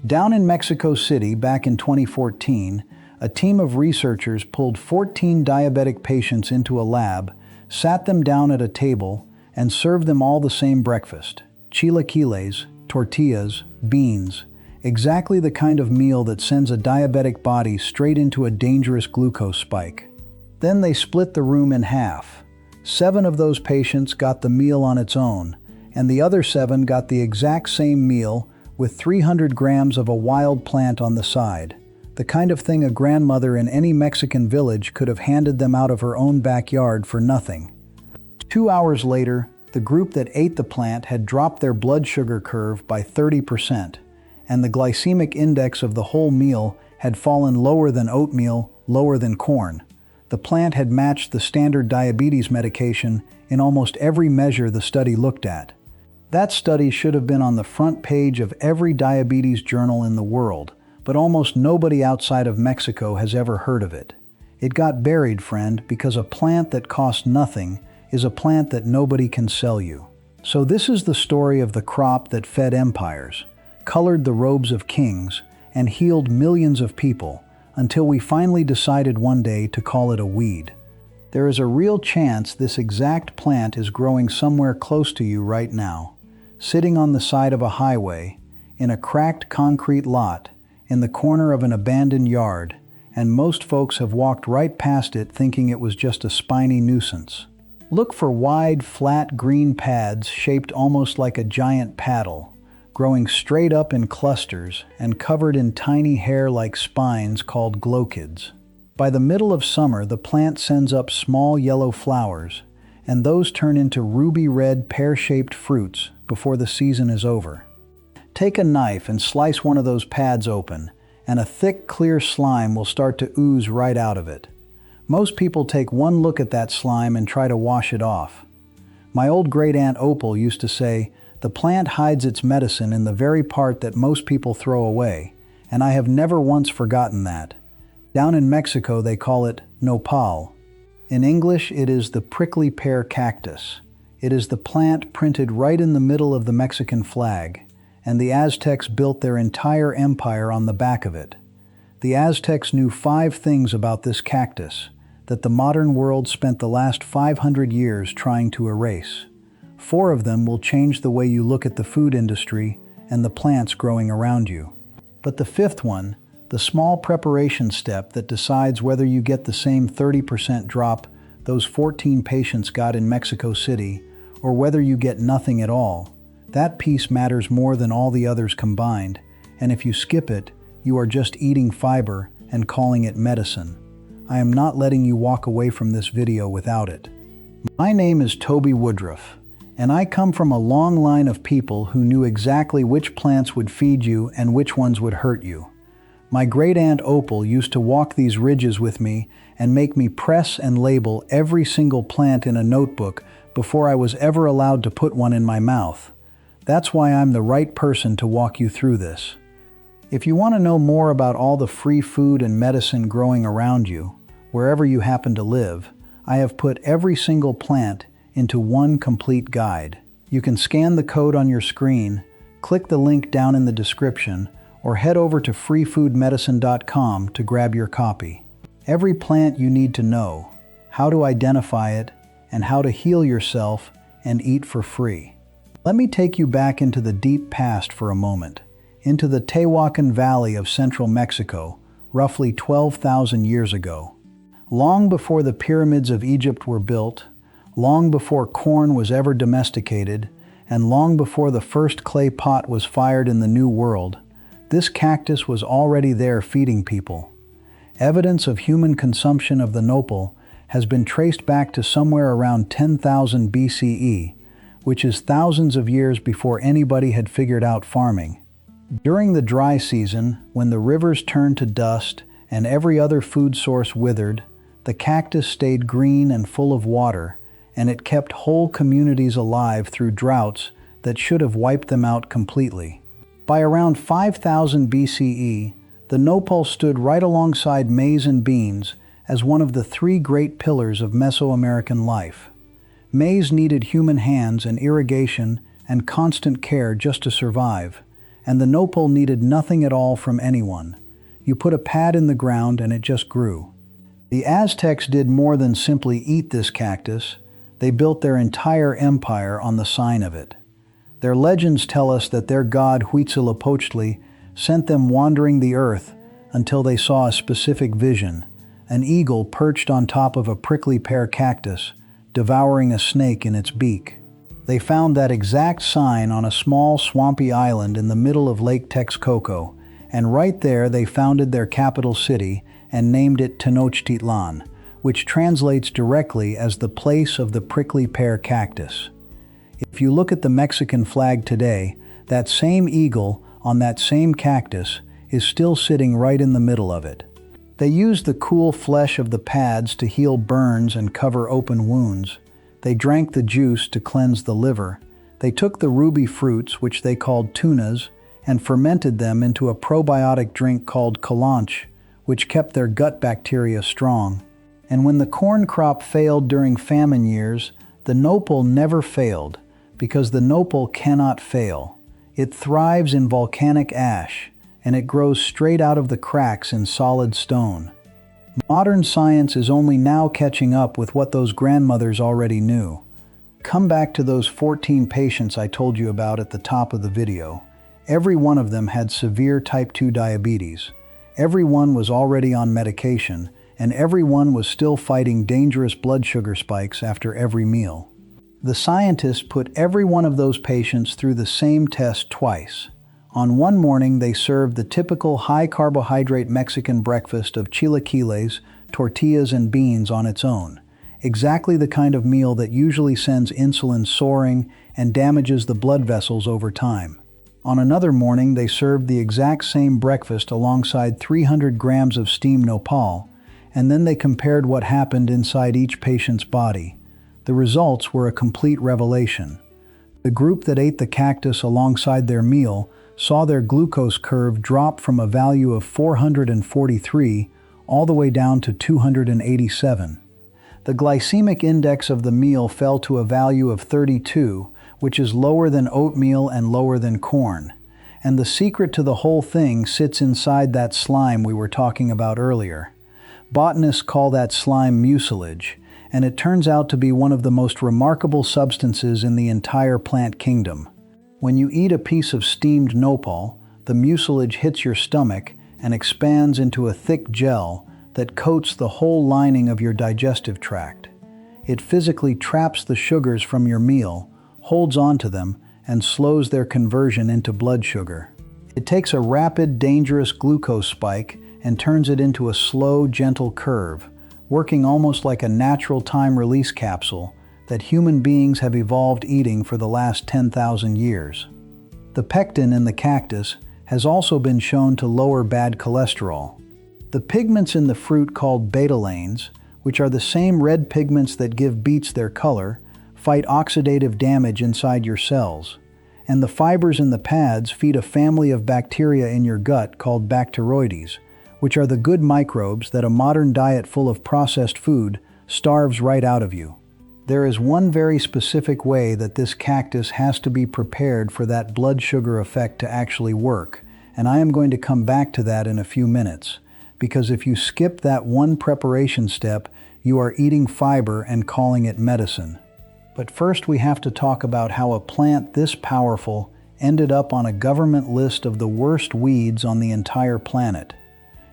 Down in Mexico City back in 2014, a team of researchers pulled 14 diabetic patients into a lab, sat them down at a table, and served them all the same breakfast: chilaquiles, tortillas, beans, exactly the kind of meal that sends a diabetic body straight into a dangerous glucose spike. Then they split the room in half. 7 of those patients got the meal on its own, and the other 7 got the exact same meal with 300 grams of a wild plant on the side, the kind of thing a grandmother in any Mexican village could have handed them out of her own backyard for nothing. 2 hours later, the group that ate the plant had dropped their blood sugar curve by 30%, and the glycemic index of the whole meal had fallen lower than oatmeal, lower than corn. The plant had matched the standard diabetes medication in almost every measure the study looked at. That study should have been on the front page of every diabetes journal in the world, but almost nobody outside of Mexico has ever heard of it. It got buried, friend, because a plant that costs nothing is a plant that nobody can sell you. So this is the story of the crop that fed empires, colored the robes of kings, and healed millions of people, until we finally decided one day to call it a weed. There is a real chance this exact plant is growing somewhere close to you right now, sitting on the side of a highway, in a cracked concrete lot, in the corner of an abandoned yard, and most folks have walked right past it thinking it was just a spiny nuisance. Look for wide, flat green pads shaped almost like a giant paddle, growing straight up in clusters and covered in tiny hair-like spines called glochids. By the middle of summer, the plant sends up small yellow flowers, and those turn into ruby-red pear-shaped fruits before the season is over. Take a knife and slice one of those pads open, and a thick, clear slime will start to ooze right out of it. Most people take one look at that slime and try to wash it off. My old great-aunt Opal used to say, "The plant hides its medicine in the very part that most people throw away," and I have never once forgotten that. Down in Mexico, they call it Nopal. In English, it is the prickly pear cactus. It is the plant printed right in the middle of the Mexican flag, and the Aztecs built their entire empire on the back of it. The Aztecs knew 5 things about this cactus that the modern world spent the last 500 years trying to erase. 4 of them will change the way you look at the food industry and the plants growing around you. But the 5th one, the small preparation step that decides whether you get the same 30% drop those 14 patients got in Mexico City, or whether you get nothing at all, that piece matters more than all the others combined, and if you skip it, you are just eating fiber and calling it medicine. I am not letting you walk away from this video without it. My name is Toby Woodruff, and I come from a long line of people who knew exactly which plants would feed you and which ones would hurt you. My great-aunt Opal used to walk these ridges with me and make me press and label every single plant in a notebook before I was ever allowed to put one in my mouth. That's why I'm the right person to walk you through this. If you want to know more about all the free food and medicine growing around you, wherever you happen to live, I have put every single plant into one complete guide. You can scan the code on your screen, click the link down in the description, or head over to freefoodmedicine.com to grab your copy. Every plant you need to know, how to identify it, and how to heal yourself and eat for free. Let me take you back into the deep past for a moment, into the Tehuacan Valley of central Mexico, roughly 12,000 years ago. Long before the pyramids of Egypt were built, long before corn was ever domesticated, and long before the first clay pot was fired in the New World, this cactus was already there feeding people. Evidence of human consumption of the nopal has been traced back to somewhere around 10,000 BCE, which is thousands of years before anybody had figured out farming. During the dry season, when the rivers turned to dust and every other food source withered, the cactus stayed green and full of water, and it kept whole communities alive through droughts that should have wiped them out completely. By around 5000 BCE, the nopal stood right alongside maize and beans as one of the 3 great pillars of Mesoamerican life. Maize needed human hands and irrigation and constant care just to survive, and the nopal needed nothing at all from anyone. You put a pad in the ground and it just grew. The Aztecs did more than simply eat this cactus. They built their entire empire on the sign of it. Their legends tell us that their god Huitzilopochtli sent them wandering the earth until they saw a specific vision, an eagle perched on top of a prickly pear cactus, devouring a snake in its beak. They found that exact sign on a small swampy island in the middle of Lake Texcoco, and right there they founded their capital city and named it Tenochtitlan, which translates directly as the place of the prickly pear cactus. If you look at the Mexican flag today, that same eagle on that same cactus is still sitting right in the middle of it. They used the cool flesh of the pads to heal burns and cover open wounds. They drank the juice to cleanse the liver. They took the ruby fruits, which they called tunas, and fermented them into a probiotic drink called calanche, which kept their gut bacteria strong. And when the corn crop failed during famine years, the nopal never failed, because the nopal cannot fail. It thrives in volcanic ash, and it grows straight out of the cracks in solid stone. Modern science is only now catching up with what those grandmothers already knew. Come back to those 14 patients I told you about at the top of the video. Every one of them had severe type 2 diabetes. Every one was already on medication, and every one was still fighting dangerous blood sugar spikes after every meal. The scientists put every one of those patients through the same test twice. On one morning, they served the typical high-carbohydrate Mexican breakfast of chilaquiles, tortillas, and beans on its own, exactly the kind of meal that usually sends insulin soaring and damages the blood vessels over time. On another morning, they served the exact same breakfast alongside 300 grams of steamed nopal, and then they compared what happened inside each patient's body. The results were a complete revelation. The group that ate the cactus alongside their meal saw their glucose curve drop from a value of 443 all the way down to 287. The glycemic index of the meal fell to a value of 32, which is lower than oatmeal and lower than corn. And the secret to the whole thing sits inside that slime we were talking about earlier. Botanists call that slime mucilage, and it turns out to be one of the most remarkable substances in the entire plant kingdom. When you eat a piece of steamed nopal, the mucilage hits your stomach and expands into a thick gel that coats the whole lining of your digestive tract. It physically traps the sugars from your meal, holds onto them, and slows their conversion into blood sugar. It takes a rapid, dangerous glucose spike and turns it into a slow, gentle curve, working almost like a natural time release capsule that human beings have evolved eating for the last 10,000 years. The pectin in the cactus has also been shown to lower bad cholesterol. The pigments in the fruit called betalains, which are the same red pigments that give beets their color, fight oxidative damage inside your cells. And the fibers in the pads feed a family of bacteria in your gut called Bacteroides, which are the good microbes that a modern diet full of processed food starves right out of you. There is one very specific way that this cactus has to be prepared for that blood sugar effect to actually work, and I am going to come back to that in a few minutes, because if you skip that one preparation step, you are eating fiber and calling it medicine. But first we have to talk about how a plant this powerful ended up on a government list of the worst weeds on the entire planet.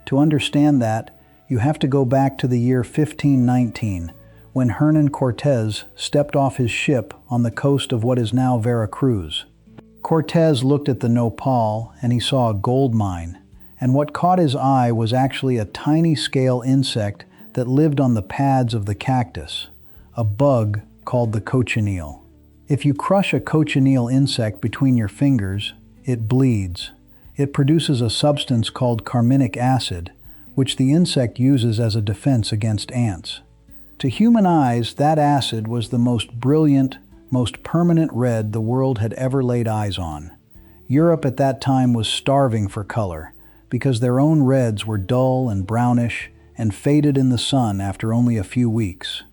To understand that, you have to go back to the year 1519, when Hernan Cortés stepped off his ship on the coast of what is now Veracruz. Cortés looked at the nopal and he saw a gold mine, and what caught his eye was actually a tiny scale insect that lived on the pads of the cactus, a bug called the cochineal. If you crush a cochineal insect between your fingers, it bleeds. It produces a substance called carminic acid, which the insect uses as a defense against ants. To human eyes, that acid was the most brilliant, most permanent red the world had ever laid eyes on. Europe at that time was starving for color, because their own reds were dull and brownish and faded in the sun after only a few weeks.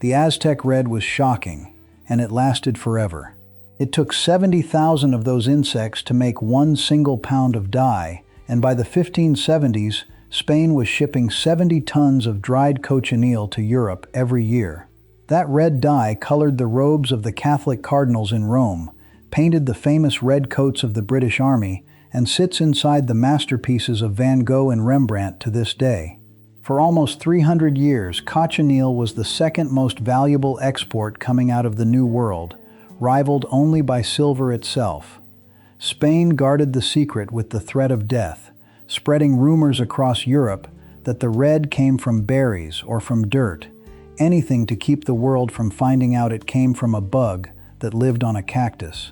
The Aztec red was shocking, and it lasted forever. It took 70,000 of those insects to make 1 single pound of dye, and by the 1570s, Spain was shipping 70 tons of dried cochineal to Europe every year. That red dye colored the robes of the Catholic cardinals in Rome, painted the famous red coats of the British Army, and sits inside the masterpieces of Van Gogh and Rembrandt to this day. For almost 300 years, cochineal was the second most valuable export coming out of the New World, rivaled only by silver itself. Spain guarded the secret with the threat of death, spreading rumors across Europe that the red came from berries or from dirt, anything to keep the world from finding out it came from a bug that lived on a cactus.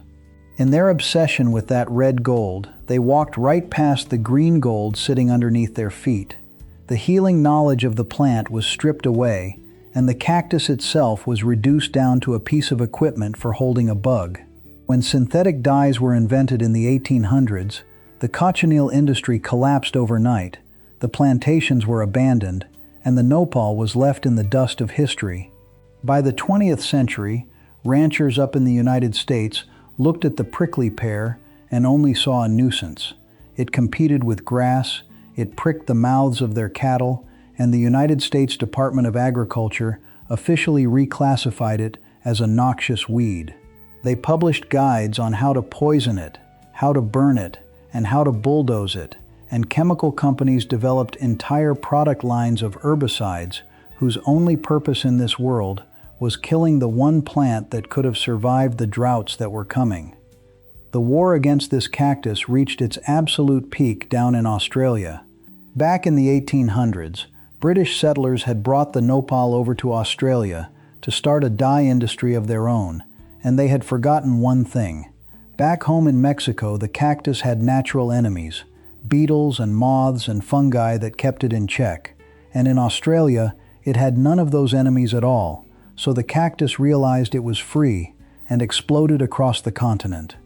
In their obsession with that red gold, they walked right past the green gold sitting underneath their feet. The healing knowledge of the plant was stripped away, and the cactus itself was reduced down to a piece of equipment for holding a bug. When synthetic dyes were invented in the 1800s, the cochineal industry collapsed overnight, the plantations were abandoned, and the Nopal was left in the dust of history. By the 20th century, ranchers up in the United States looked at the prickly pear and only saw a nuisance. It competed with grass, it pricked the mouths of their cattle, and the United States Department of Agriculture officially reclassified it as a noxious weed. They published guides on how to poison it, how to burn it, and how to bulldoze it, and chemical companies developed entire product lines of herbicides whose only purpose in this world was killing the one plant that could have survived the droughts that were coming. The war against this cactus reached its absolute peak down in Australia. Back in the 1800s, British settlers had brought the Nopal over to Australia to start a dye industry of their own, and they had forgotten one thing. Back home in Mexico, the cactus had natural enemies, beetles and moths and fungi that kept it in check, and in Australia, it had none of those enemies at all, so the cactus realized it was free and exploded across the continent.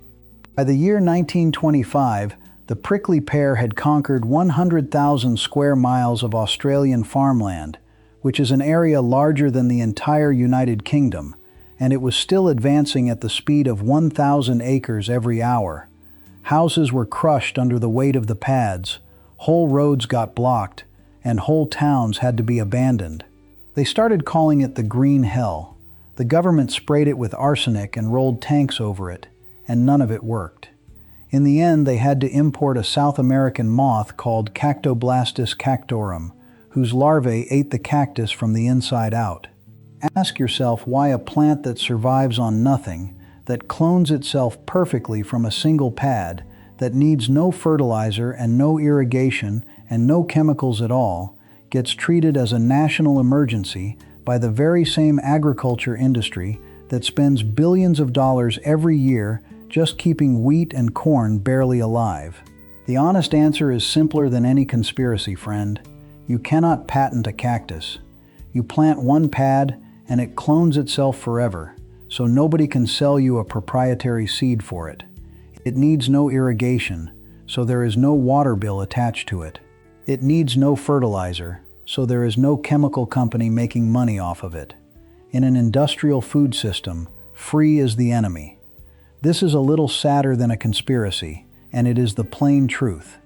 By the year 1925, the prickly pear had conquered 100,000 square miles of Australian farmland, which is an area larger than the entire United Kingdom, and it was still advancing at the speed of 1,000 acres every hour. Houses were crushed under the weight of the pads, whole roads got blocked, and whole towns had to be abandoned. They started calling it the Green Hell. The government sprayed it with arsenic and rolled tanks over it, and none of it worked. In the end, they had to import a South American moth called Cactoblastus cactorum, whose larvae ate the cactus from the inside out. Ask yourself why a plant that survives on nothing, that clones itself perfectly from a single pad, that needs no fertilizer and no irrigation and no chemicals at all, gets treated as a national emergency by the very same agriculture industry that spends billions of dollars every year just keeping wheat and corn barely alive. The honest answer is simpler than any conspiracy, friend. You cannot patent a cactus. You plant one pad and it clones itself forever, so nobody can sell you a proprietary seed for it. It needs no irrigation, so there is no water bill attached to it. It needs no fertilizer, so there is no chemical company making money off of it. In an industrial food system, free is the enemy. This is a little sadder than a conspiracy, and it is the plain truth.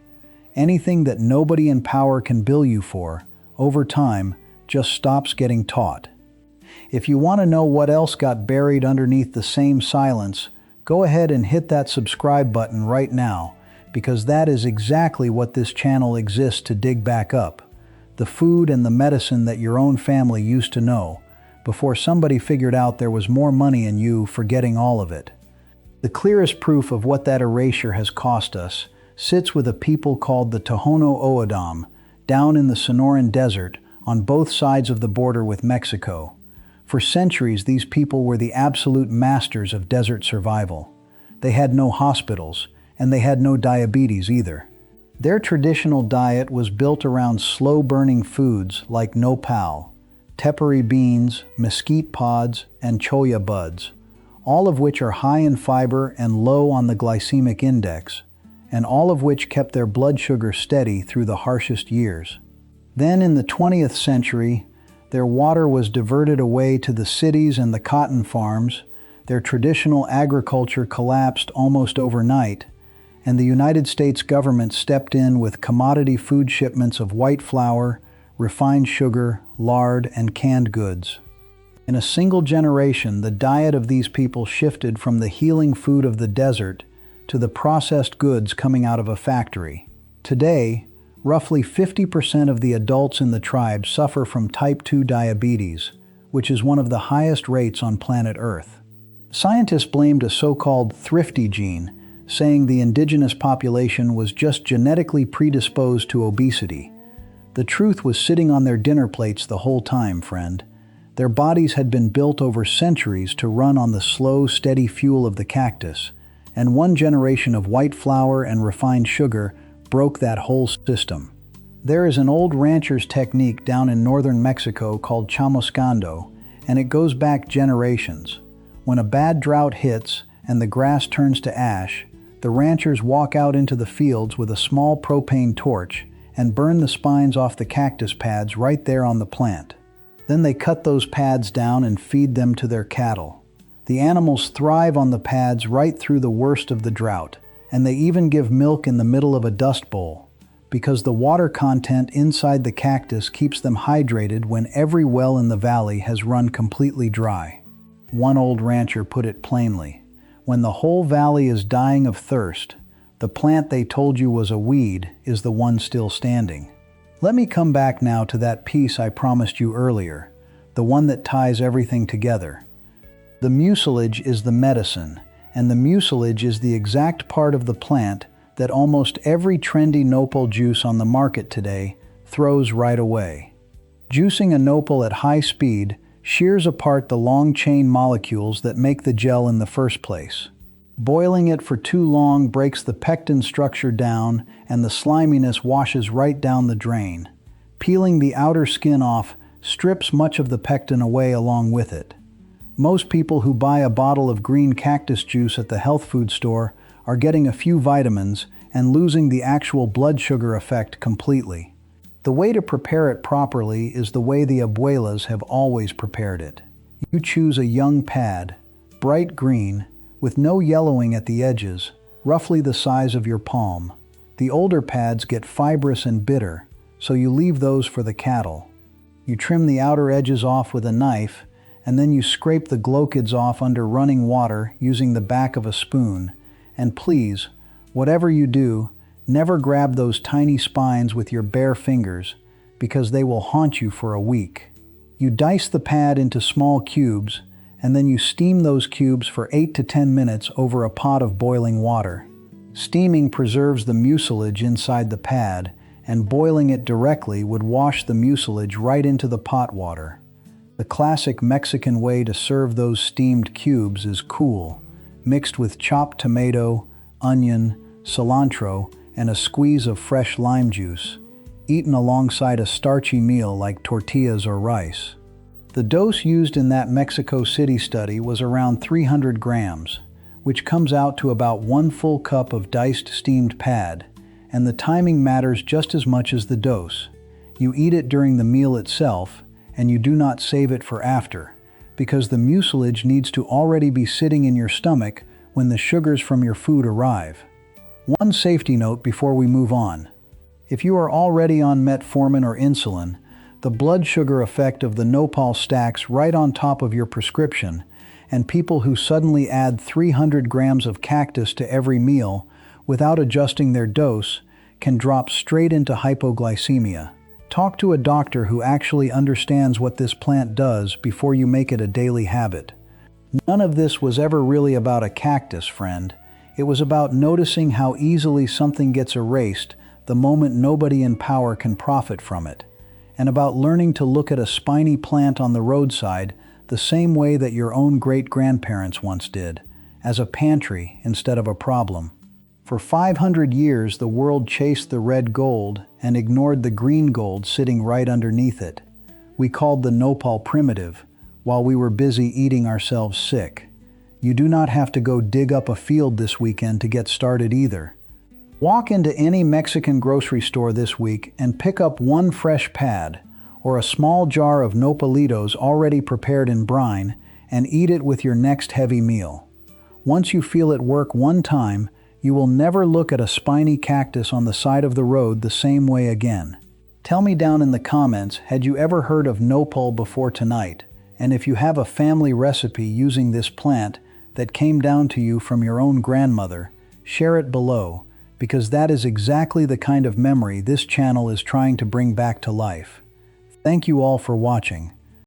Anything that nobody in power can bill you for, over time, just stops getting taught. If you want to know what else got buried underneath the same silence, go ahead and hit that subscribe button right now, because that is exactly what this channel exists to dig back up. The food and the medicine that your own family used to know, before somebody figured out there was more money in you forgetting all of it. The clearest proof of what that erasure has cost us sits with a people called the Tohono O'odham, down in the Sonoran Desert on both sides of the border with Mexico. For centuries, these people were the absolute masters of desert survival. They had no hospitals, and they had no diabetes either. Their traditional diet was built around slow-burning foods like nopal, tepary beans, mesquite pods, and cholla buds, all of which are high in fiber and low on the glycemic index, and all of which kept their blood sugar steady through the harshest years. Then in the 20th century, their water was diverted away to the cities and the cotton farms, Their traditional agriculture collapsed almost overnight, and the United States government stepped in with commodity food shipments of white flour, refined sugar, lard, and canned goods. In a single generation, the diet of these people shifted from the healing food of the desert to the processed goods coming out of a factory. Today, roughly 50% of the adults in the tribe suffer from type 2 diabetes, which is one of the highest rates on planet Earth. Scientists blamed a so-called thrifty gene, saying the indigenous population was just genetically predisposed to obesity. The truth was sitting on their dinner plates the whole time, friend. Their bodies had been built over centuries to run on the slow, steady fuel of the cactus, and one generation of white flour and refined sugar broke that whole system. There is an old rancher's technique down in northern Mexico called chamuscando, and it goes back generations. When a bad drought hits and the grass turns to ash, the ranchers walk out into the fields with a small propane torch and burn the spines off the cactus pads right there on the plant. Then they cut those pads down and feed them to their cattle. The animals thrive on the pads right through the worst of the drought, and they even give milk in the middle of a dust bowl, because the water content inside the cactus keeps them hydrated when every well in the valley has run completely dry. One old rancher put it plainly: when the whole valley is dying of thirst, the plant they told you was a weed is the one still standing. Let me come back now to that piece I promised you earlier, the one that ties everything together. The mucilage is the medicine, and the mucilage is the exact part of the plant that almost every trendy nopal juice on the market today throws right away. Juicing a nopal at high speed shears apart the long-chain molecules that make the gel in the first place. Boiling it for too long breaks the pectin structure down, and the sliminess washes right down the drain. Peeling the outer skin off strips much of the pectin away along with it. Most people who buy a bottle of green cactus juice at the health food store are getting a few vitamins and losing the actual blood sugar effect completely. The way to prepare it properly is the way the abuelas have always prepared it. You choose a young pad, bright green, with no yellowing at the edges, roughly the size of your palm. The older pads get fibrous and bitter, so you leave those for the cattle. You trim the outer edges off with a knife, and then you scrape the glochids off under running water using the back of a spoon. And please, whatever you do, never grab those tiny spines with your bare fingers, because they will haunt you for a week. You dice the pad into small cubes, and then you steam those cubes for 8 to 10 minutes over a pot of boiling water. Steaming preserves the mucilage inside the pad, and boiling it directly would wash the mucilage right into the pot water. The classic Mexican way to serve those steamed cubes is cool, mixed with chopped tomato, onion, cilantro, and a squeeze of fresh lime juice, eaten alongside a starchy meal like tortillas or rice. The dose used in that Mexico City study was around 300 grams, which comes out to about 1 full cup of diced steamed pad, and the timing matters just as much as the dose. You eat it during the meal itself, and you do not save it for after, because the mucilage needs to already be sitting in your stomach when the sugars from your food arrive. One safety note before we move on. If you are already on metformin or insulin, the blood sugar effect of the Nopal stacks right on top of your prescription, and people who suddenly add 300 grams of cactus to every meal without adjusting their dose can drop straight into hypoglycemia. Talk to a doctor who actually understands what this plant does before you make it a daily habit. None of this was ever really about a cactus, friend. It was about noticing how easily something gets erased the moment nobody in power can profit from it, and about learning to look at a spiny plant on the roadside the same way that your own great-grandparents once did, as a pantry instead of a problem. For 500 years, the world chased the red gold and ignored the green gold sitting right underneath it. We called the Nopal primitive, while we were busy eating ourselves sick. You do not have to go dig up a field this weekend to get started either. Walk into any Mexican grocery store this week and pick up one fresh pad or a small jar of nopalitos already prepared in brine, and eat it with your next heavy meal. Once you feel it work one time, you will never look at a spiny cactus on the side of the road the same way again. Tell me down in the comments, had you ever heard of Nopal before tonight? And if you have a family recipe using this plant that came down to you from your own grandmother, share it below, because that is exactly the kind of memory this channel is trying to bring back to life. Thank you all for watching.